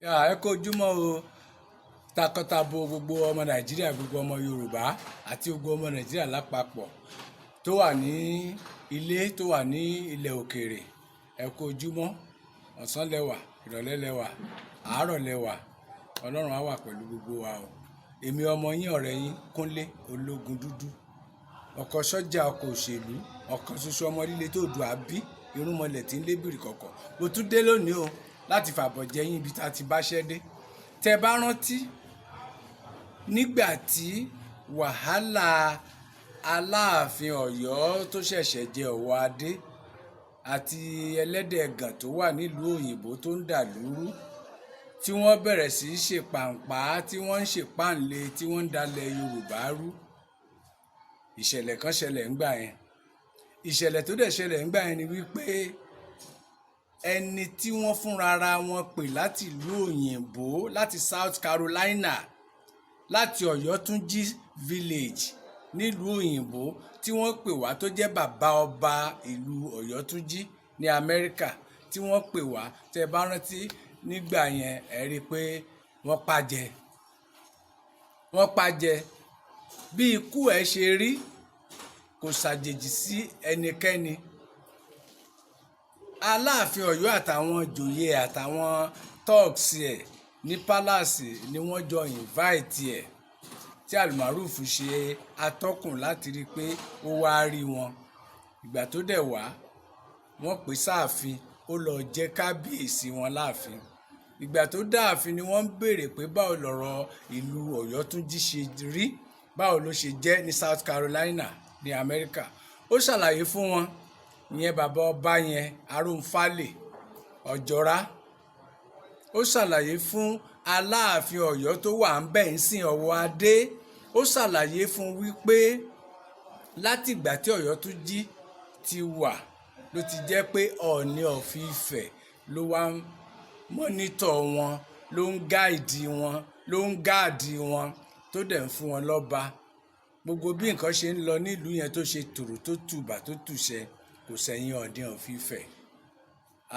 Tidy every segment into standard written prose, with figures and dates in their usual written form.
Ẹ kú ojúmọ́ o, takọtabo gbogbo ọmọ Nàìjíríà, gbogbo ọmọ Yorùbá àti gbogbo ọmọ Nàìjíríà lápapọ̀ tó wà ní ilé, tó wà ní ilẹ̀ òkèèrè. Ẹ kú ojúmọ́, ọ̀sán lẹ́wà, ìrọ̀lẹ́ lẹ́wà, àárọ̀ lẹ́wà. Ọlọ́run á wà pẹ̀lú gbogbo wa o. Èmi ọmọ yín, ọ̀rẹ́ yín, Kúnlé Ológun Dúdú, ọkọ̀ sọ́jà, ọkọ̀ òṣèlú, ọ̀kan ṣoṣo ọmọ líle tó dùn àbí irúnmọlẹ̀ tí ń lébìrì kọ̀kọ̀. Mo tún dé lónìí o láti fàbọ̀jẹ́ yín ibi tá a ti báṣẹ́ dé. Tẹ́ bá rántí nígbà tí wàhálà Aláàfin Ọ̀yọ́ tó ṣẹ̀ṣẹ̀ jẹ Ọ̀wọ̀ Adé àti ẹlẹ́dẹ̀ ẹ̀gàn tó wà nílùú òyìnbó tó ń dà lúrú, tí wọ́n bẹ̀rẹ̀ sí í ṣe pàǹpá, tí wọ́n ń ṣe páǹle, tí wọ́n ń dalẹ̀ Yorùbá rú. Ìṣẹ̀lẹ̀ kan ṣẹlẹ̀ ńgbà yẹn. Ìṣẹ̀lẹ̀ tó dẹ̀ ṣẹlẹ̀ ńgbà yẹn ni wípé ẹni tí wọ́n fúnra wọn pè láti ìlú òyìnbó, láti South Carolina, láti Ọ̀yọ́túnjí village nílùú òyìnbó, tí wọ́n pè wá, tó jẹ́ bàbá ọba ìlú Ọ̀yọ́túnjí ní Amẹ́ríkà, tí wọ́n pè wá. Tẹ́ bá rántí nígbà yẹn, ẹ rí i pé wọ́n pàjẹ bí ikú ẹ̀ ṣe rí, kò ṣàjèjì sí ẹnikẹ́ni. Aláàfin Ọ̀yọ́ àtàwọn ìjòyè àtàwọn thugs ẹ̀ ní palace ni wọ́n jọ invite ẹ̀, tí Almaroof ṣe atọ́kùn láti rí i pé ó wá rí wọn. Ìgbà tó dẹ̀ wá, wọ́n pè sáàfin, ó lọ jẹ́ kábíyèsí wọn láàfin. Ìgbà tó dáàfin ni wọ́n ń béèrè pé báwo lọ̀rọ̀ ìlú Ọ̀yọ́túnjí ṣe rí, báwo ló ṣe jẹ́ ní South Carolina ní Amẹ́ríkà. Ó ṣàlàyé fún wọn, ìyẹn bàbá ọba yẹn, Aróńfálè Ọ̀jọ́rá. Ó ṣàlàyé fún Aláàfin Ọ̀yọ́ tó wà ń bẹ̀ ń sìn, Ọ̀wọ̀ Adé. Ó ṣàlàyé fún wípé látìgbà tí Ọ̀yọ́túnjí ti wà ló ti jẹ́ pé Ọọ̀ni of Ifẹ̀ ló wá ń mọ́nítọ̀ wọn, ló ń gáìdì wọn, ló ń gáàdì wọn, tó dẹ̀ ń fún wọn lọ́ba. Gbogbo bí nǹkan ṣe ń lọ nílùú yẹn tó ṣe tòrò tó tùbà tó tùṣẹ, kò sẹ́yìn Ọọ̀ni of Ifẹ̀.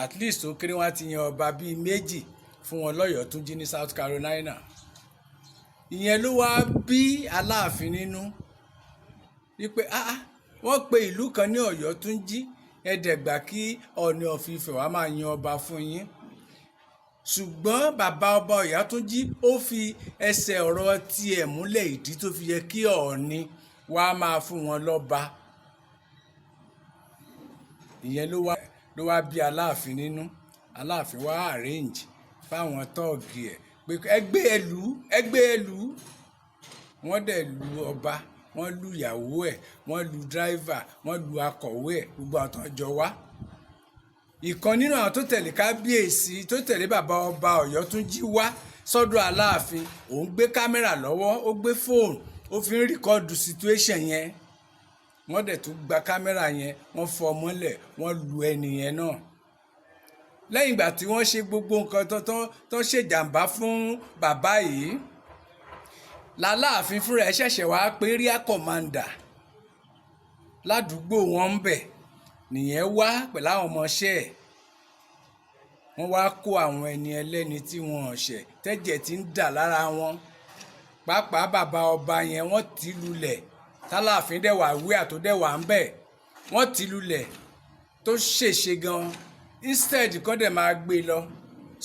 At least ó kéré wọn ti yan ọba bíi méjì fún wọn lọ́yọ̀túnjí ní South Carolina. Ìyẹn ló wá bí Aláàfin nínú wípé wọ́n pe ìlú kan ní Ọ̀yọ́túnjí, ẹ dẹ̀ gbà kí Ọọ̀ni of Ifẹ̀ wá máa yan ọba fún yín. Ṣùgbọ́n bàbá ọba Ọ̀yọ́túnjí ó fi ẹsẹ̀ ọ̀rọ̀ tiẹ̀ múlẹ̀, ìdí tó fi yẹ kí Ọọ̀ni wá máa fún wọn lọ́ba. Ìyẹn ló wá bí Aláàfin nínú. Aláàfin wá arrange fáwọn tọ́ọ̀gì ẹ̀ pé ẹgbẹ́ ẹlú. Wọ́n dẹ̀ lu ọba, wọ́n lu ìyàwó ẹ̀, wọ́n lu driver, wọ́n lu akọ̀wé ẹ̀, gbogbo àwọn tó jọ wá. Ìkan nínú àwọn tó tẹ̀lé kábíyèsí, tó tẹ̀lé bàbá ọba Ọ̀yọ́túnjí wá sọ́dọ̀ Aláàfin, òun gbé kámẹ́rà lọ́wọ́, ó gbé fóònù, ó fi ń rìkọ́dù situation yẹn. Wọ́n dẹ̀ tún gba kámẹ́rà yẹn, wọ́n fọ́ mọ́lẹ̀, wọ́n lu ẹni yẹn náà. Lẹ́yìn ìgbà tí wọ́n ṣe gbogbo nǹkan tó ṣèjàmbá fún bàbá yìí, l'Aláàfin fúnra ẹ̀ ṣẹ̀ṣẹ̀ wá pé area commander ládùúgbò wọn ń bẹ̀ nìyẹn wá pẹ̀lú àwọn ọmọọṣẹ́ ẹ̀. Wọ́n wá kó àwọn ẹni ẹlẹ́ni tí wọ́n ṣẹ̀, tẹ́jẹ̀ ti ń dà lára wọn. Pàápàá bàbá ọba yẹn wọ́n tì í lulẹ̀, t'Aláàfin dẹ̀ wà wíà tó dẹ̀ wà ń bẹ̀, wọ́n tì í lulẹ̀ tó ṣèṣe gan. Instead kọ́ dẹ̀ máa gbé lọ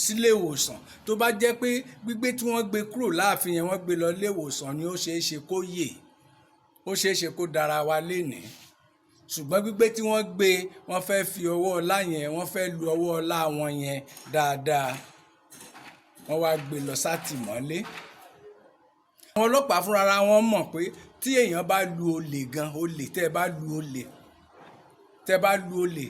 sílé ìwòsàn, tó bá jẹ́ pé gbígbé tí wọ́n gbé kúrò láàfin yẹn wọ́n gbé lọ ilé ìwòsàn ni ó ṣeé ṣe kó yè, ó ṣeé ṣe kó dára wa lénìí. Ṣùgbọ́n gbígbé tí wọ́n gbé, wọ́n fẹ́ fi ọwọ́ ọlá yẹn, wọ́n fẹ́ lu ọwọ́ ọlá wọn yẹn dáadáa, wọ́n wá gbé lọ sátìmọ́lé. Àwọn ọlọ́pàá fúnra wọn mọ̀ pé tí èèyàn bá lu olè gan, olè tẹ́ bá lu olè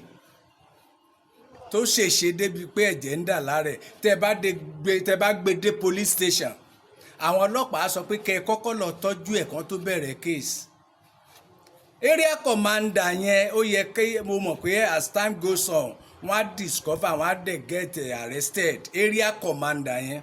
tó ṣèṣe débi pé ẹ̀jẹ̀ ń dà lára ẹ̀, tẹ́ bá gbé dé police station, àwọn ọlọ́pàá sọ pé kẹ́ ẹ kọ́kọ́ lọ tọ́jú ẹ̀ kan tó bẹ̀rẹ̀ case. Area commander yẹn, ó yẹ kí mo mọ̀ pé as time goes on, wọ́n á discover, wọ́n á dẹ̀ get arrested. Area commander yẹn,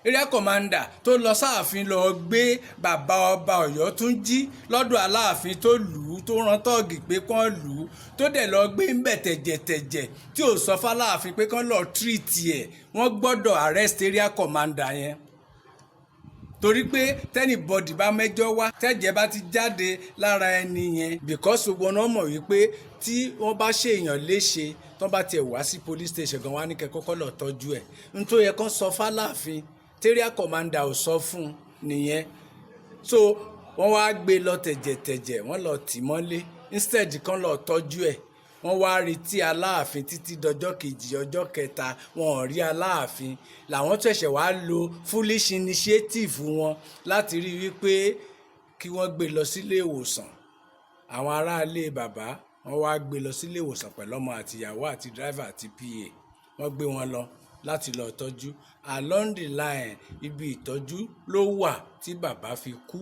area commander tó lọ sáàfin lọ gbé bàbá ọba Ọ̀yọ́túnjí lọ́dọ̀ Aláàfin tó lù ú tó rán tọ́ọ̀gì pé kán lù ú tó dẹ̀ lọ gbé ń bẹ̀ tẹ̀jẹ̀tẹ̀jẹ̀ tí ò sọ f'Aláàfin pé kán lọ tírìtì ẹ̀ wọ́n gbọ́dọ̀ arrest area commander yẹn torí pé tẹ́nìbọ̀dì bá mẹ́jọ wá tẹ́jẹ̀ bá ti jáde lára ẹni yẹn because wọn náà mọ̀ wípé tí wọ́n bá ṣe èèyàn léṣe tó bá tiẹ̀ wá sí police station gan wá ní kẹ́ kọ́kọ́ lọ tọ́jú ẹ̀ n tó yẹ kán sọ f'Aláàfin area commander ò sọ fún un nìyẹn so wọ́n wá gbé lọ tẹ̀jẹ̀tẹ̀jẹ̀ wọ́n lọ tì mọ́lé instead kan lọ tọ́jú ẹ̀ wọ́n wá retí Aláàfin títí dọjọ́ kejì ọjọ́ kẹta wọn ò rí Aláàfin làwọn ṣẹ̀ṣẹ̀ wá lo foolish initiative wọn láti rí wípé kí wọ́n gbé lọ sílé ìwòsàn àwọn aráalé bàbá wọ́n wá gbé lọ sílé ìwòsàn pẹ̀lú ọmọ àtìyàwó àti driver àti PA wọ́n gbé wọn lọ láti lọ tọ́jú along the line ibi ìtọ́jú ló wà tí bàbá fi kú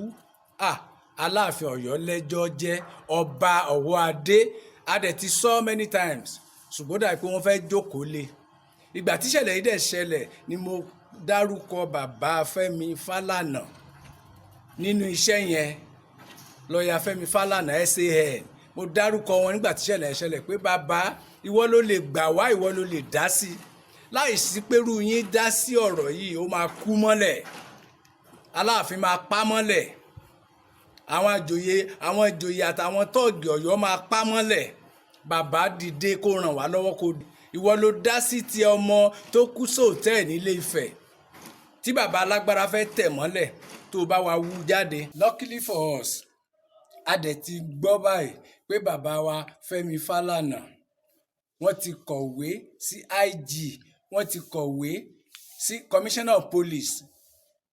Aláàfin Ọ̀yọ́ lẹ́jọ́ jẹ́ ọba Ọ̀wọ́-adé a dẹ̀ ti sọ many times ṣùgbọ́n dà pé wọ́n fẹ́ jókòó lé ìgbà tíṣẹ̀lẹ̀ yìí dẹ̀ ṣẹlẹ̀ ni mo dárúkọ bàbá Fẹ́mi Fálànà nínú iṣẹ́ yẹn lọ́ọ̀yà Fẹ́mi Fálànà SAN mo dárúkọ wọn nígbà tíṣẹ̀lẹ̀ ṣẹlẹ̀ pé bàbá ìwọ ló lè gbà wá ìwọ ló lè dá sí láì sí pẹ̀lú yín dá sí ọ̀rọ̀ yìí ó máa kú mọ́lẹ̀ Aláàfin máa pa mọ́lẹ̀ àwọn ìjòyè àtàwọn tọ́ọ̀gì Ọ̀yọ́ máa pa mọ́lẹ̀ bàbá dìde kó ràn wá lọ́wọ́ kó ìwọ ló dá sí ti ọmọ tó kú sóòtẹ́ẹ̀ nílé Ifẹ̀ tí bàbá alágbára fẹ́ tẹ̀ mọ́lẹ̀ tó bá wa wú jáde. Luckily for us a dẹ̀ ti gbọ́ báyìí pé bàbá wa Fẹ́mi Fálànà wọ́n ti kọ̀wé sí IG wọ́n ti kọ̀wé sí Commissioner of Police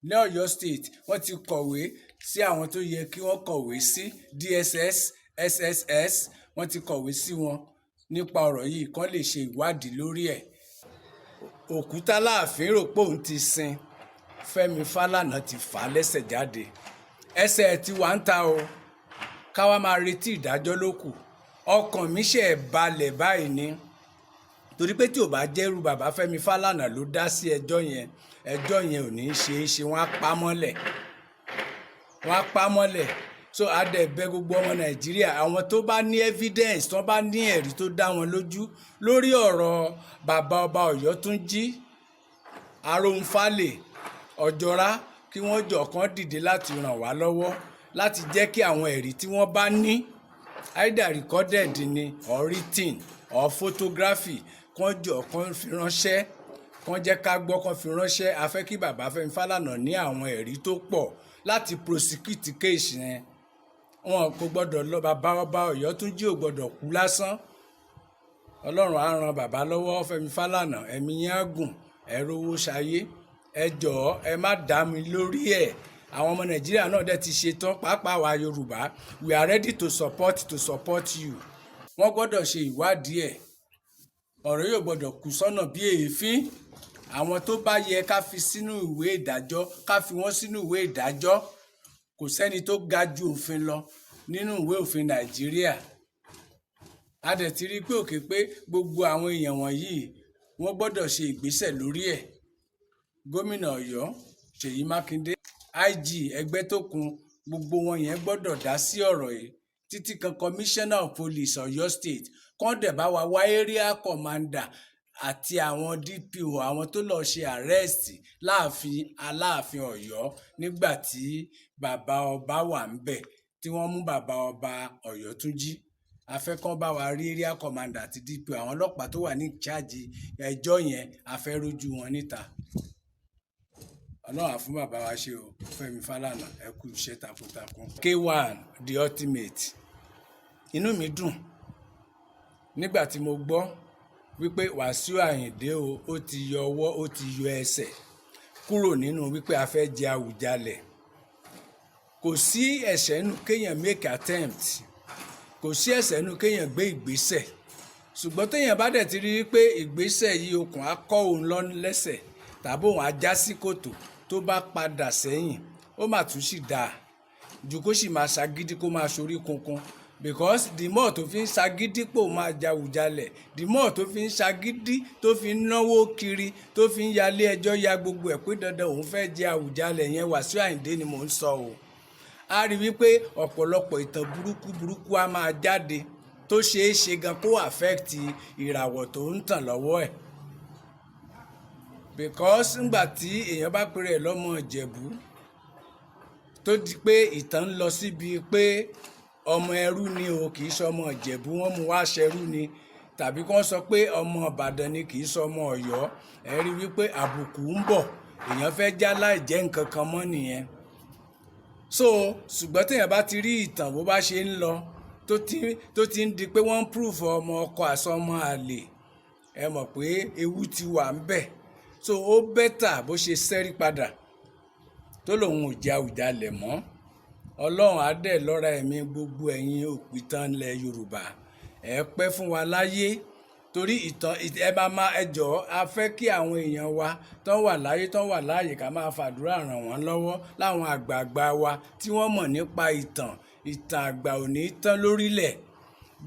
ní Ọ̀yọ́ State wọ́n ti kọ̀wé sí àwọn tó yẹ kí wọ́n kọ̀wé sí DSS SSS wọ́n ti kọ̀wé sí wọn nípa ọ̀rọ̀ yìí kán lè ṣe ìwádìí lórí ẹ̀. òkúta Aláàfin rò pé òun ti sin Fẹ́mi Fálànà ti fà á lẹ́sẹ̀ jáde ẹsẹ̀ ti wà ń ta o káwa máa retí ìdájọ́ ló kù ọkàn mi ṣe balẹ̀ báyìí ni torí pé tí ò bá jẹ́rú bàbá Fẹ́mi Fálànà ló dá sí ẹjọ́ yẹn ò ní í ṣe wọ́n á pa mọ́lẹ̀ so adẹ̀bẹ̀ gbogbo ọmọ Nàìjíríà àwọn tó bá ní evidence tó bá ní ẹ̀rí tó dá wọn lójú lórí ọ̀rọ̀ bàbá ọba Ọ̀yọ́túnjí Aróhunfálè Ọ̀jọ́rá kí wọ́n jọ kán dìde láti ràn wá lọ́wọ́ láti jẹ́ kí àwọn ẹ̀rí tí wọ́n bá ní either recorded ni or written or photography kán jọ kán fi ránṣẹ́ kán jẹ́ ká gbọ́ kán fi ránṣẹ́ a fẹ́ kí bàbá Fẹ́mi Fálànà ní àwọn ẹ̀rí tó pọ̀ láti prosecute case yẹn wọn kò gbọ́dọ̀ lọ bàbá ọba Ọ̀yọ́túnjí ò gbọ́dọ̀ kú lásán Ọlọ́run á ran bàbá lọ́wọ́ Fẹ́mi Fálànà ẹ̀mí yẹn á gùn ẹ rówó ṣayé ẹ jọ̀ọ́ ẹ má dá mi lórí ẹ̀ àwọn ọmọ Nàìjíríà náà dẹ̀ ti ṣe tán pàápàá wa Yorùbá we are ready to support you wọ́n gbọ́dọ̀ ṣe ìwádìí ẹ̀ ọ̀rọ̀ yóò gbọ́dọ̀ kù sọ́nà bí èéfín àwọn tó bá yẹ ká fi sínú ìwé ìdájọ́ ká fi wọ́n sínú ìwé ìdájọ́ kò sẹ́ni tó ga ju òfin lọ nínú ìwé òfin Nàìjíríà a dẹ̀ ti rí pé gbogbo àwọn èèyàn wọ̀nyí wọ́n gbọ́dọ̀ ṣe ìgbésẹ̀ lórí ẹ̀ gómìnà Ọ̀yọ́ Ṣèyí Mákindé IG Ẹgbẹ́tókun gbogbo wọn yẹn gbọ́dọ̀ dá sí ọ̀rọ̀ yìí títí kan Commissioner of Police Ọ̀yọ́ State kán dẹ̀ bá wa wá area commander àti àwọn DPO àwọn tó lọ ṣe arrest láàfin Aláàfin Ọ̀yọ́ nígbà tí bàbá ọba wà ń bẹ̀ tí wọ́n mú bàbá ọba Ọ̀yọ́túnjí afẹ́kàn bá wa rí area commander àti DPO àwọn ọlọ́pàá tó wà ní ìcháàjì ẹjọ́ yẹn afẹ́rójú wọn níta Ọlọ́run á fún bàbá wa ṣe o Fẹ́mi Fálànà ẹ kú iṣẹ́ takuntakun. K1 the ultimate inú mi dùn nígbà tí mo gbọ́ wípé Wàsíù Àyìndé ó ti yọ ọwọ́ ó ti yọ ẹsẹ̀ kúrò nínú wípé a fẹ́ jẹ Àwùjalẹ̀ kò sí ẹ̀ṣẹ̀ nínú kéèyàn make attempt kò sí ẹ̀ṣẹ̀ nínú kéèyàn gbé ìgbésẹ̀ ṣùgbọ́n téèyàn bá dẹ̀ ti rí pé ìgbésẹ̀ yìí okùn á kọ́ òun lọ́nà lẹ́sẹ̀ tàbí òun á já sí kòtò tó bá padà sẹ́yìn ó mà tún sì dáa ju kó sì máa ṣagídí kó máa ṣorí kunkun because the more tó fi ń ṣagídí pò máa jàwùjalẹ̀, the more tó fi ń ṣagídí tó fi ń náwó kiri tó fi ń yalé ẹjọ́ ya gbogbo ẹ̀ pé dandan òun fẹ́ jẹ àwùjalẹ̀ yẹn. Wàsíù Àyìndé ni mò ń sọ o. A rí wípé ọ̀pọ̀lọpọ̀ ìtàn burúkú á máa jáde tó ṣeé ṣe gan kó affect ìràwọ̀ tó ń tàn lọ́wọ́ ẹ̀, because ńgbà tí èèyàn bá pèrè ẹ̀ lọ́mọ Ìjẹ̀bú tó di pé ìtàn ń lọ síbi pé ọmọ ẹrú ni o kì í ṣe ọmọ Ìjẹ̀bú, wọ́n mú wá ṣẹrú ni, tàbí kí wọ́n sọ pé ọmọ Ìbàdàn ni kì í ṣe ọmọ Ọ̀yọ́, ẹ rí wípé àbùkù ń bọ̀, èèyàn fẹ́ já láì jẹ́ nǹkan kan mọ́ nìyẹn. So ṣùgbọ́n téèyàn bá ti rí ìtàn bó bá ṣe ń lọ tó ti ń di pé wọ́n ń proof ọmọ ọkọ àsọmọ àlè, ẹ mọ̀ pé ewu ti wà ń bẹ̀. So ó bẹ́tà bó ṣe ṣẹ́rí padà tó lòun ò jẹ àwùjalẹ̀ mọ́. Ọlọ́run á dẹ̀ lọ́ra ẹ̀mí gbogbo ẹ̀yin òpìtàn ilẹ̀ Yorùbá, ẹ pẹ́ fún wa láyé, torí ìtàn ẹ máa ẹ jọ̀ọ́, a fẹ́ kí àwọn èèyàn wa tán wà láyé tán wà láàyè ká máa fàdúrà ràn wọ́n lọ́wọ́, láwọn àgbààgbà wa tí wọ́n mọ̀ nípa ìtàn àgbà ò ní tán lórílẹ̀.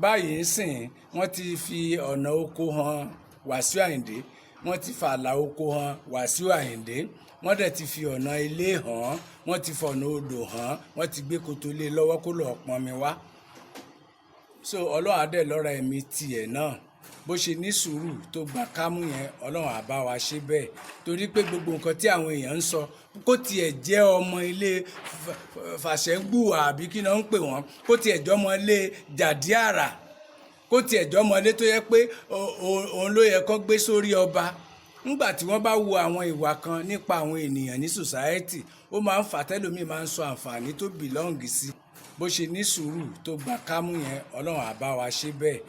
Báyìí ń sìn wọ́n ti fi ọ̀nà oko hàn Wàsíù Àyìndé, wọ́n ti fààlà oko hàn Wàsíù Àyìndé, wọ́n dẹ̀ ti fi ọ̀nà ilé hàn, wọ́n ti fọ̀nà odò hàn, wọ́n ti gbé koto lé lọ́wọ́ kó lọ́ọ́ pọnmi wá. So Ọlọ́run á dẹ̀ lọ́ra ẹ̀mí tiẹ̀ náà, bó ṣe ní sùúrù tó gbà kámú yẹn, Ọlọ́run á bá wa ṣe bẹ́ẹ̀, torí pé gbogbo nǹkan tí àwọn èèyàn ń sọ, kó tiẹ̀ jẹ́ ọmọ ilé Fàṣẹ́ngbùwà àbí kí náà ń pè wọ́n, kó tiẹ̀ jẹ́ ọmọ ilé Jàdíàrà, kó tiẹ̀ jẹ́ ọmọ ilé tó yẹ pé òun ló yẹ kó gbé sórí ọba. Nígbà tí wọ́n bá wo àwọn ìwà kan nípa àwọn ènìyàn ní society, ó máa ń fà tẹ́lòmíì máa ń sọ àǹfààní tó belong sí. Bó ṣe ní sùúrù tó gbà kámú yẹn, Ọlọ́run á bá wa ṣe bẹ́ẹ̀.